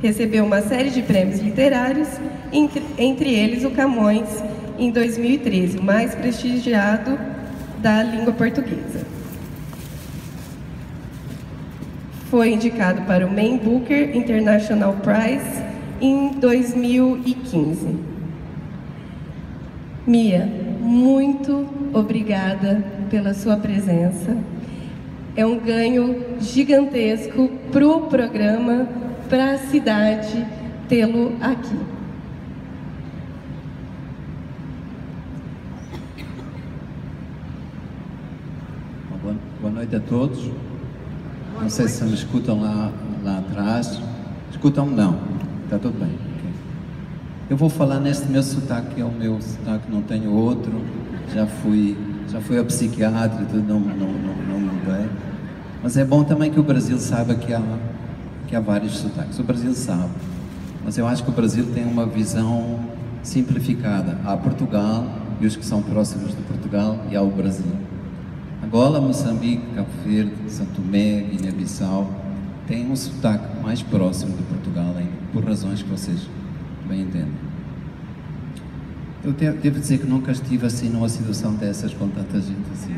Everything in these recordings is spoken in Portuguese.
Recebeu uma série de prêmios literários, entre eles o Camões, em 2013, o mais prestigiado da língua portuguesa. Foi indicado para o Man Booker International Prize em 2015. Mia, muito obrigada pela sua presença. É um ganho gigantesco para o programa, para a cidade, tê-lo aqui. Boa noite a todos. Não sei se me escutam lá atrás. Escutam-me? Não. Está tudo bem. Okay. Eu vou falar neste meu sotaque, é o meu sotaque, não tenho outro. Já fui a psiquiatra e tudo, não mudei. Mas é bom também que o Brasil saiba que há vários sotaques. O Brasil sabe. Mas eu acho que o Brasil tem uma visão simplificada. Há Portugal e os que são próximos de Portugal, e há o Brasil. Angola, Moçambique, Cabo Verde, São Tomé, Guiné-Bissau tem um sotaque mais próximo de Portugal, por razões que vocês bem entendem. Eu devo dizer que nunca estive assim numa situação dessas com tanta gente assim.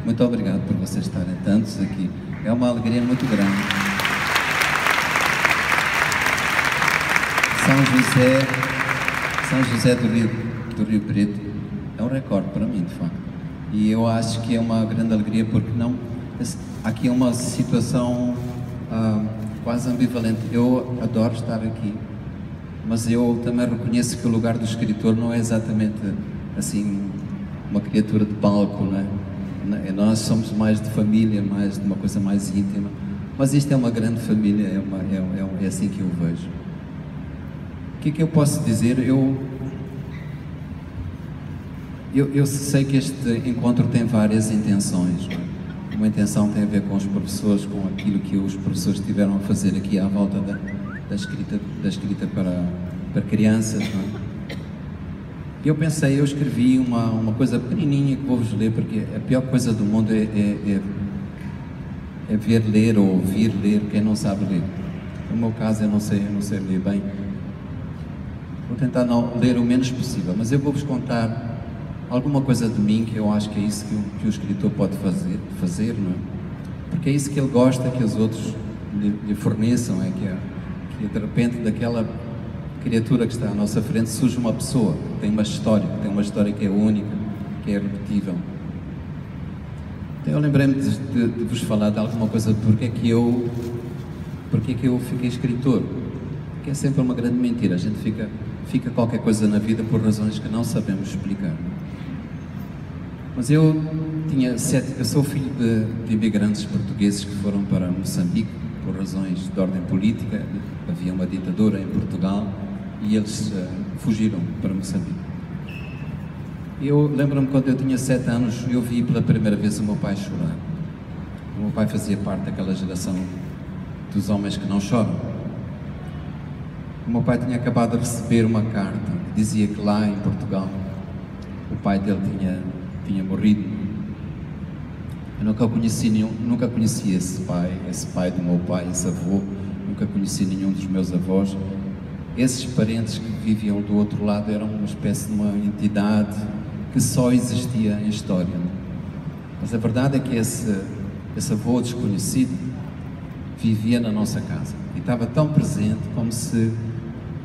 Muito obrigado por vocês estarem tantos aqui. É uma alegria muito grande. São José do Rio Preto é um recorde para mim, de facto. E eu acho que é uma grande alegria porque aqui é uma situação quase ambivalente. Eu adoro estar aqui, mas eu também reconheço que o lugar do escritor não é exatamente assim uma criatura de palco, não é? Nós somos mais de família, mais de uma coisa mais íntima, mas isto é uma grande família, é assim que eu vejo. O que é que eu posso dizer? Eu sei que este encontro tem várias intenções. Não é? Uma intenção tem a ver com os professores, com aquilo que os professores tiveram a fazer aqui à volta da escrita para crianças. Não é? Eu pensei, eu escrevi uma coisa pequenininha que vou-vos ler, porque a pior coisa do mundo é ver ler ou ouvir ler quem não sabe ler. No meu caso, eu não sei ler bem. Vou tentar não ler o menos possível, mas eu vou-vos contar alguma coisa de mim, que eu acho que é isso que o escritor pode fazer, não é? Porque é isso que ele gosta que os outros lhe forneçam, que de repente daquela criatura que está à nossa frente surge uma pessoa que tem uma história que é única, que é repetível. Então eu lembrei-me de vos falar de alguma coisa de porque é que eu fiquei escritor, que é sempre uma grande mentira. A gente fica qualquer coisa na vida por razões que não sabemos explicar. Mas eu sou filho de imigrantes portugueses que foram para Moçambique por razões de ordem política. Havia uma ditadura em Portugal e eles fugiram para Moçambique. Eu lembro-me quando eu tinha 7 anos, eu vi pela primeira vez o meu pai chorar. O meu pai fazia parte daquela geração dos homens que não choram. O meu pai tinha acabado de receber uma carta que dizia que lá em Portugal o pai dele tinha morrido. Eu nunca conheci esse pai do meu pai, esse avô, nunca conheci nenhum dos meus avós. Esses parentes que viviam do outro lado eram uma espécie de uma entidade que só existia em história. Mas a verdade é que esse avô desconhecido vivia na nossa casa e estava tão presente como se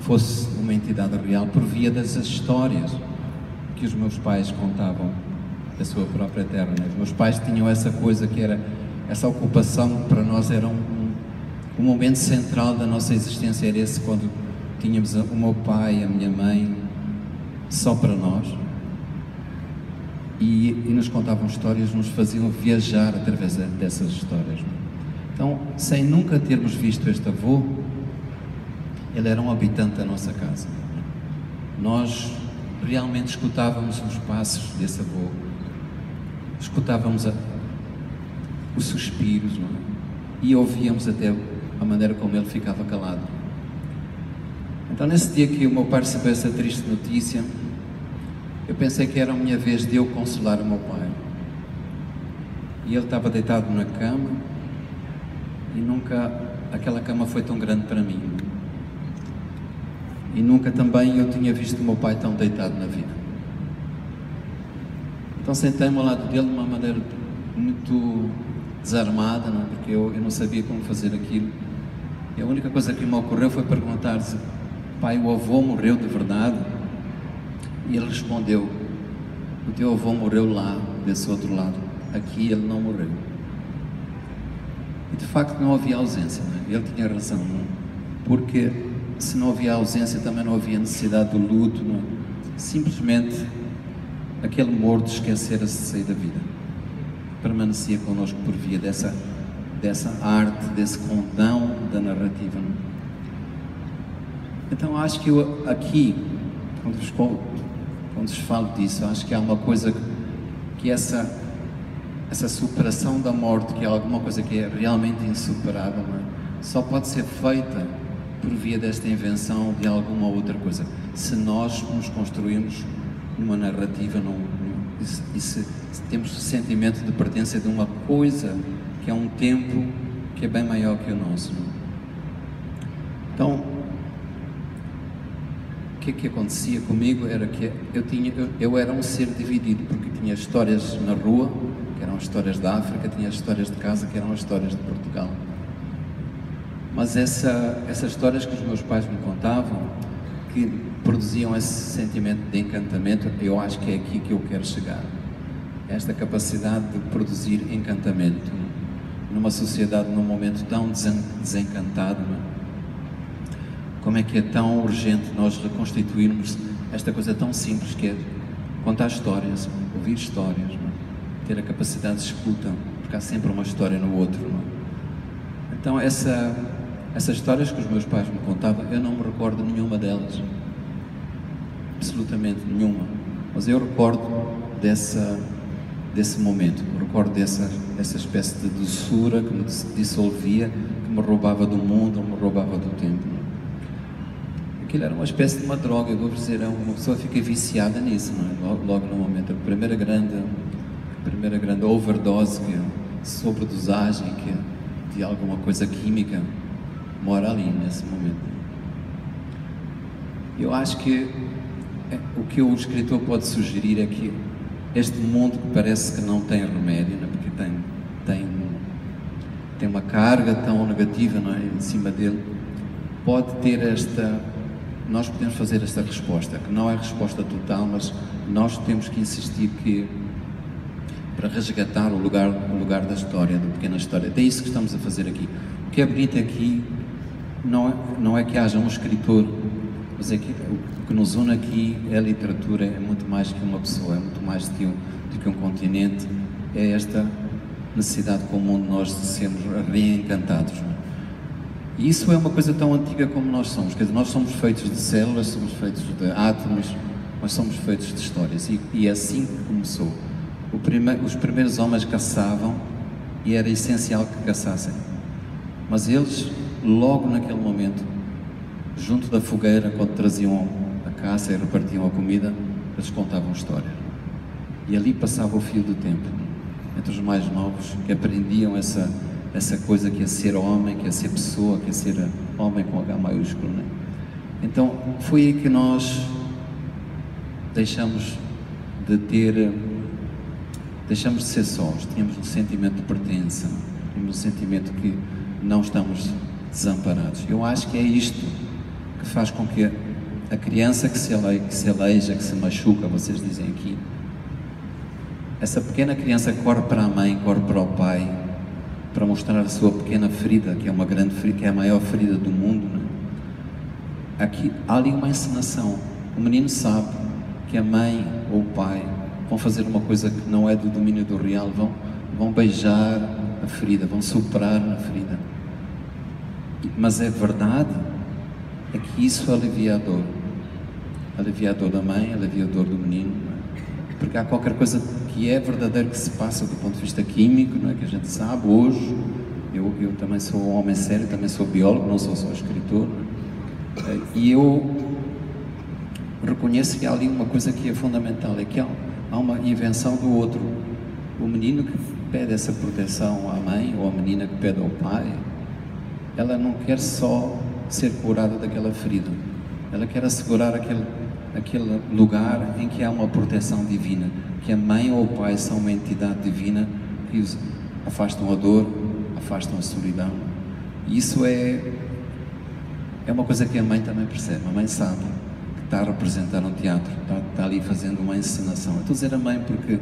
fosse uma entidade real por via das histórias que os meus pais contavam da sua própria terra. Né? Os meus pais tinham essa coisa que era, essa ocupação para nós era um momento central da nossa existência, era esse quando tínhamos o meu pai, a minha mãe, só para nós, e nos contavam histórias, nos faziam viajar através dessas histórias. Então, sem nunca termos visto este avô, ele era um habitante da nossa casa. Nós realmente escutávamos os passos desse avô, escutávamos os suspiros, não é? E ouvíamos até a maneira como ele ficava calado. Então, nesse dia que o meu pai recebeu essa triste notícia, eu pensei que era a minha vez de eu consolar o meu pai. E ele estava deitado na cama e nunca aquela cama foi tão grande para mim. E nunca também eu tinha visto o meu pai tão deitado na vida. Então sentei-me ao lado dele de uma maneira muito desarmada, não é? Porque eu não sabia como fazer aquilo. E a única coisa que me ocorreu foi perguntar-se: pai, o avô morreu de verdade? E ele respondeu: o teu avô morreu lá, desse outro lado. Aqui ele não morreu. E de facto não havia ausência, não é? Ele tinha razão, não é? Porque se não havia ausência também não havia necessidade do luto, não é? Simplesmente aquele morto esquecera-se de sair da vida. Permanecia connosco por via dessa arte, desse condão da narrativa, não é? Então acho que eu aqui, quando vos falo disso, acho que há uma coisa que essa superação da morte, que é alguma coisa que é realmente insuperável, não é? Só pode ser feita por via desta invenção de alguma outra coisa. Se nós nos construímos numa narrativa, e se temos o sentimento de pertença de uma coisa que é um tempo que é bem maior que o nosso, não é? Então, o que acontecia comigo era que eu era um ser dividido, porque tinha histórias na rua, que eram histórias da África, tinha histórias de casa, que eram histórias de Portugal. Mas essas histórias que os meus pais me contavam, que produziam esse sentimento de encantamento, eu acho que é aqui que eu quero chegar. Esta capacidade de produzir encantamento numa sociedade, num momento tão desencantado, não é? Como é que é tão urgente nós reconstituirmos esta coisa tão simples que é contar histórias, ouvir histórias, não é? Ter a capacidade de escuta, porque há sempre uma história no outro, não é? Então essas histórias que os meus pais me contavam, eu não me recordo nenhuma delas, absolutamente nenhuma, mas eu recordo desse momento, eu recordo dessa espécie de doçura que me dissolvia, que me roubava do mundo, me roubava do tempo, não é? Aquilo era uma espécie de uma droga, eu vou dizer, uma pessoa fica viciada nisso, não é? Logo no momento, a primeira grande overdose, sobredosagem de alguma coisa química, mora ali nesse momento. Eu acho que o que o escritor pode sugerir é que este mundo que parece que não tem remédio, não é? Porque tem uma carga tão negativa, não é? Em cima dele, pode ter nós podemos fazer esta resposta, que não é a resposta total, mas nós temos que insistir que para resgatar o lugar da história, da pequena história. É isso que estamos a fazer aqui. O que é bonito aqui não é que haja um escritor, mas é que o que nos une aqui é a literatura, é muito mais que uma pessoa, é muito mais do que um continente, é esta necessidade comum de nós sermos reencantados. E isso é uma coisa tão antiga como nós somos, quer dizer, nós somos feitos de células, somos feitos de átomos, mas somos feitos de histórias, e é assim que começou. Os primeiros homens caçavam e era essencial que caçassem, mas eles, logo naquele momento, junto da fogueira, quando traziam a caça e repartiam a comida, eles contavam histórias, e ali passava o fio do tempo, entre os mais novos, que aprendiam essa coisa que é ser homem, que é ser pessoa, que é ser homem com H maiúsculo, né? Então foi aí que nós deixamos de ser sós, tínhamos um sentimento de pertença, tínhamos um sentimento que não estamos desamparados. Eu acho que é isto que faz com que a criança que se aleija, que se machuca, vocês dizem aqui, essa pequena criança corre para a mãe, corre para o pai, para mostrar a sua pequena ferida, que é uma grande ferida, que é a maior ferida do mundo, né? Aqui há ali uma encenação. O menino sabe que a mãe ou o pai vão fazer uma coisa que não é do domínio do real, vão beijar a ferida, vão soprar na ferida. Mas é verdade, é que isso alivia a dor da mãe, alivia a dor do menino, não é? Porque há qualquer coisa que é verdadeiro que se passa do ponto de vista químico, não é? Que a gente sabe hoje. Eu também sou um homem sério, também sou biólogo, não sou só escritor, não é? E eu reconheço que há ali uma coisa que é fundamental, é que há uma invenção do outro. O menino que pede essa proteção à mãe, ou a menina que pede ao pai, ela não quer só ser curada daquela ferida, Ela quer assegurar aquele lugar em que há uma proteção divina, que a mãe ou o pai são uma entidade divina que os afastam a dor, afastam a solidão. E isso é uma coisa que a mãe também percebe. A mãe sabe que está a representar um teatro, está ali fazendo uma encenação. Eu estou a dizer a mãe porque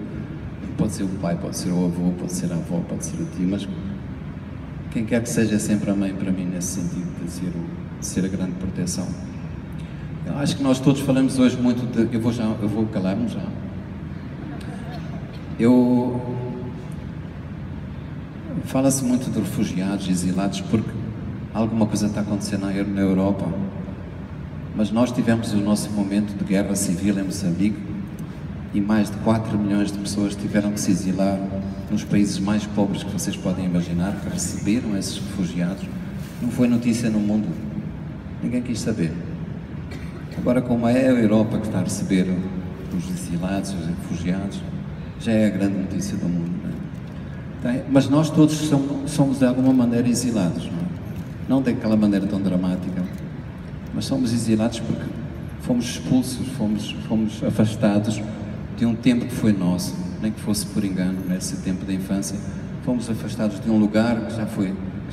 pode ser o pai, pode ser o avô, pode ser a avó, pode ser o tio, mas quem quer que seja é sempre a mãe para mim, nesse sentido de ser a grande proteção. Eu acho que nós todos falamos hoje muito de... Eu vou calar-me já. Fala-se muito de refugiados, exilados, porque alguma coisa está acontecendo na Europa. Mas nós tivemos o nosso momento de guerra civil em Moçambique e mais de 4 milhões de pessoas tiveram que se exilar nos países mais pobres que vocês podem imaginar, que receberam esses refugiados. Não foi notícia no mundo. Ninguém quis saber. Agora, como é a Europa que está a receber os exilados, os refugiados, já é a grande notícia do mundo. Não é? Mas nós todos somos de alguma maneira exilados. Não daquela maneira tão dramática, mas somos exilados porque fomos expulsos, fomos afastados de um tempo que foi nosso, nem que fosse por engano, nesse tempo da infância. Fomos afastados de um lugar que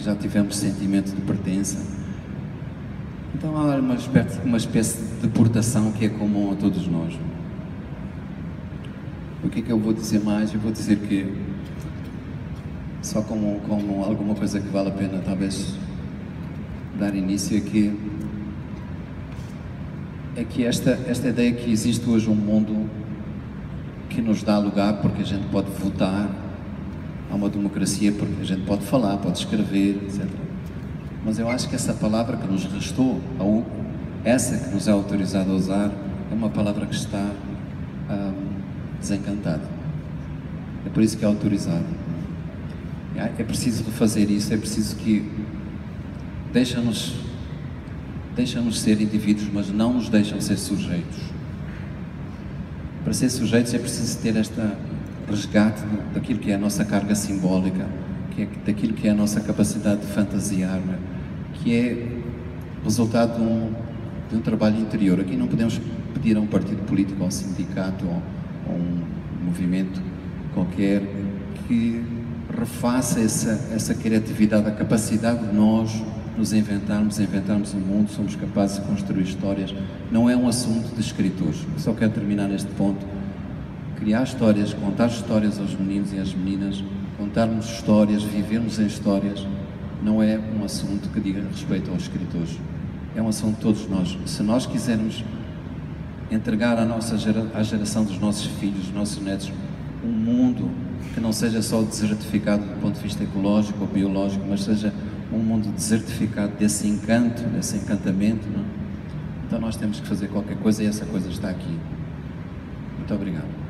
já tivemos sentimento de pertença. Então há uma espécie de deportação que é comum a todos nós. O que é que eu vou dizer mais? Eu vou dizer que, só como alguma coisa que vale a pena talvez dar início, é que esta ideia que existe hoje um mundo que nos dá lugar porque a gente pode votar, há uma democracia porque a gente pode falar, pode escrever, etc. Mas eu acho que essa palavra que nos restou, essa que nos é autorizada a usar, é uma palavra que está desencantada. É por isso que é autorizada. É preciso fazer isso, é preciso que deixa-nos ser indivíduos, mas não nos deixam ser sujeitos. Para ser sujeitos é preciso ter este resgate daquilo que é a nossa carga simbólica, daquilo que é a nossa capacidade de fantasiar, não é? Que é resultado de um trabalho interior. Aqui não podemos pedir a um partido político, ou a um sindicato, ou a um movimento qualquer que refaça essa criatividade, a capacidade de nós nos inventarmos o mundo, somos capazes de construir histórias. Não é um assunto de escritores. Eu só quero terminar neste ponto. Criar histórias, contar histórias aos meninos e às meninas, contarmos histórias, vivermos em histórias, não é um assunto que diga respeito aos escritores. É um assunto de todos nós. Se nós quisermos entregar à geração dos nossos filhos, dos nossos netos, um mundo que não seja só desertificado do ponto de vista ecológico ou biológico, mas seja um mundo desertificado desse encanto, desse encantamento, não? Então nós temos que fazer qualquer coisa e essa coisa está aqui. Muito obrigado.